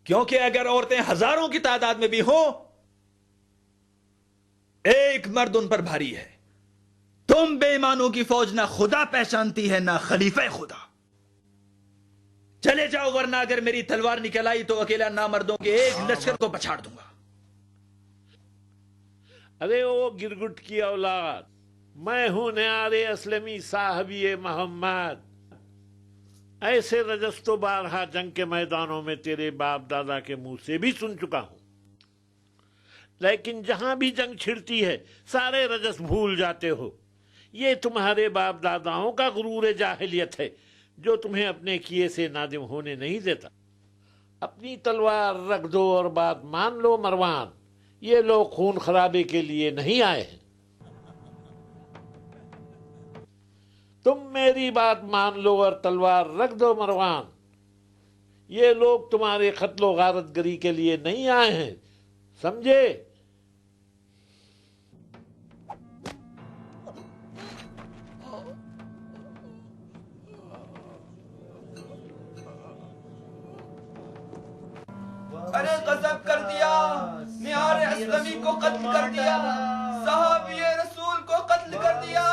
کیونکہ اگر عورتیں ہزاروں کی تعداد میں بھی ہوں، ایک مرد ان پر بھاری ہے۔ تم بے ایمانوں کی فوج نہ خدا پہچانتی ہے نہ خلیفہ خدا۔ چلے جاؤ، ورنہ اگر میری تلوار نکل آئی تو اکیلا نامردوں کے ایک لشکر کو پچھاڑ دوں گا۔ ارے وہ گرگٹ کی اولاد، میں ہوں نیارے اسلمی صاحبی محمد۔ ایسے رجس تو بارہا جنگ کے میدانوں میں تیرے باپ دادا کے منہ سے بھی سن چکا ہوں، لیکن جہاں بھی جنگ چھڑتی ہے سارے رجس بھول جاتے ہو۔ یہ تمہارے باپ داداؤں کا غرور جاہلیت ہے جو تمہیں اپنے کیے سے نادم ہونے نہیں دیتا۔ اپنی تلوار رکھ دو اور بات مان لو مروان، یہ لوگ خون خرابے کے لیے نہیں آئے ہیں۔ تم میری بات مان لو اور تلوار رکھ دو مروان، یہ لوگ تمہارے قتل و غارت گری کے لیے نہیں آئے ہیں، سمجھے؟ ارے غضب کر دیا، نیار اسلمی کو قتل کر دیا، صحابی رسول کو قتل کر دیا،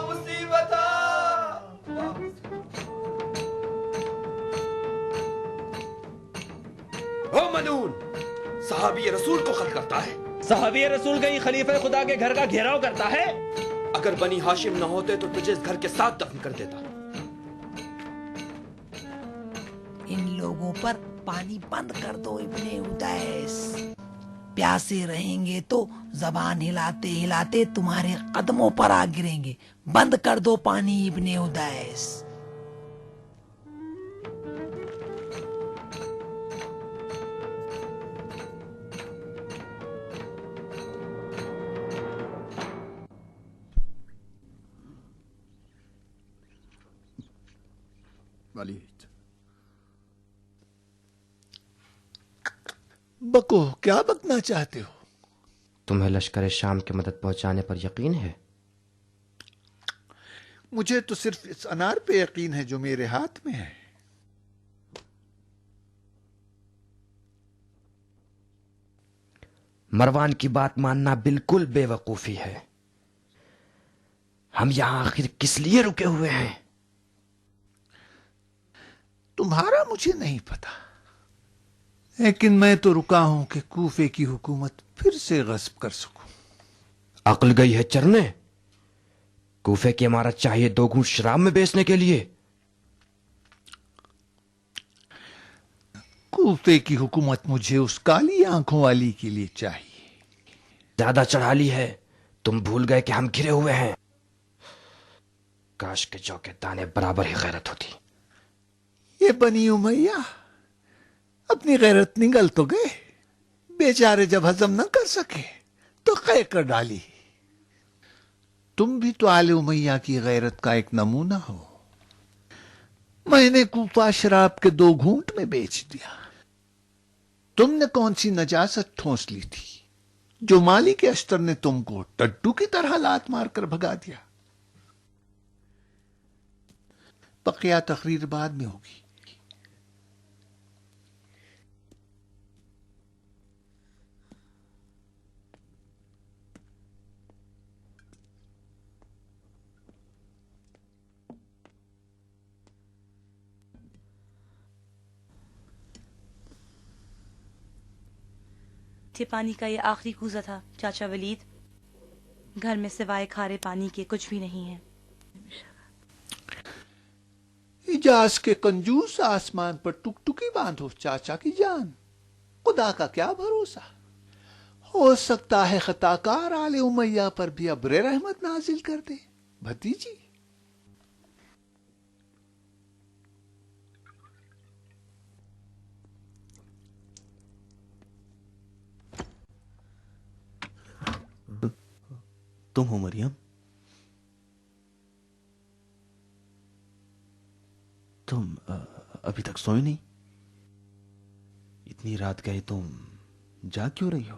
مصیبت او ملعون، صحابی رسول کو قتل کرتا ہے۔ صحابی رسول کہیں خلیفہ خدا کے گھر کا گھیراؤ کرتا ہے؟ اگر بنی ہاشم نہ ہوتے تو تجھے اس گھر کے ساتھ دفن کر دیتا۔ ان لوگوں پر پانی بند کر دو ابن ادیس، پیاسے رہیں گے تو زبان ہلاتے ہلاتے تمہارے قدموں پر آ گریں گے۔ بند کر دو پانی ابن ادیس۔ ولید، بکو، کیا بکنا چاہتے ہو؟ تمہیں لشکر شام کی مدد پہنچانے پر یقین ہے؟ مجھے تو صرف اس انار پہ یقین ہے جو میرے ہاتھ میں ہے۔ مروان کی بات ماننا بالکل بے وقوفی ہے۔ ہم یہاں آخر کس لیے رکے ہوئے ہیں؟ تمہارا مجھے نہیں پتا، لیکن میں تو رکا ہوں کہ کوفے کی حکومت پھر سے غصب کر سکوں۔ عقل گئی ہے چرنے؟ کوفے کی عمارت چاہیے 2 گھونٹ شراب میں بیچنے کے لیے؟ کوفے کی حکومت مجھے اس کالی آنکھوں والی کے لیے چاہیے۔ زیادہ چڑھا لی ہے، تم بھول گئے کہ ہم گھرے ہوئے ہیں۔ کاش کے جو کے دانے برابر ہی غیرت ہوتی۔ یہ بنی امیہ اپنی غیرت نگل تو گئے، بیچارے جب ہضم نہ کر سکے تو قے کر ڈالی۔ تم بھی تو آل امیہ کی غیرت کا ایک نمونہ ہو۔ میں نے کوفہ شراب کے 2 گھونٹ میں بیچ دیا۔ تم نے کون سی نجاست ٹھونس لی تھی جو مالک اشتر نے تم کو ٹڈو کی طرح لات مار کر بھگا دیا؟ بقیہ تقریر بعد میں ہوگی۔ پانی کا یہ آخری کوزہ تھا چاچا ولید، گھر میں سوائے کھارے پانی کے کچھ بھی نہیں ہے۔ حجاز کے کنجوس آسمان پر ٹک ٹکی باندھو چاچا کی جان، خدا کا کیا بھروسہ، ہو سکتا ہے خطا کار آل امیہ پر بھی ابر رحمت نازل کر دے بھتیجی۔ تم ہو مریم؟ تم ابھی تک سوئے نہیں؟ اتنی رات گئے تم جاگ کیوں رہی ہو؟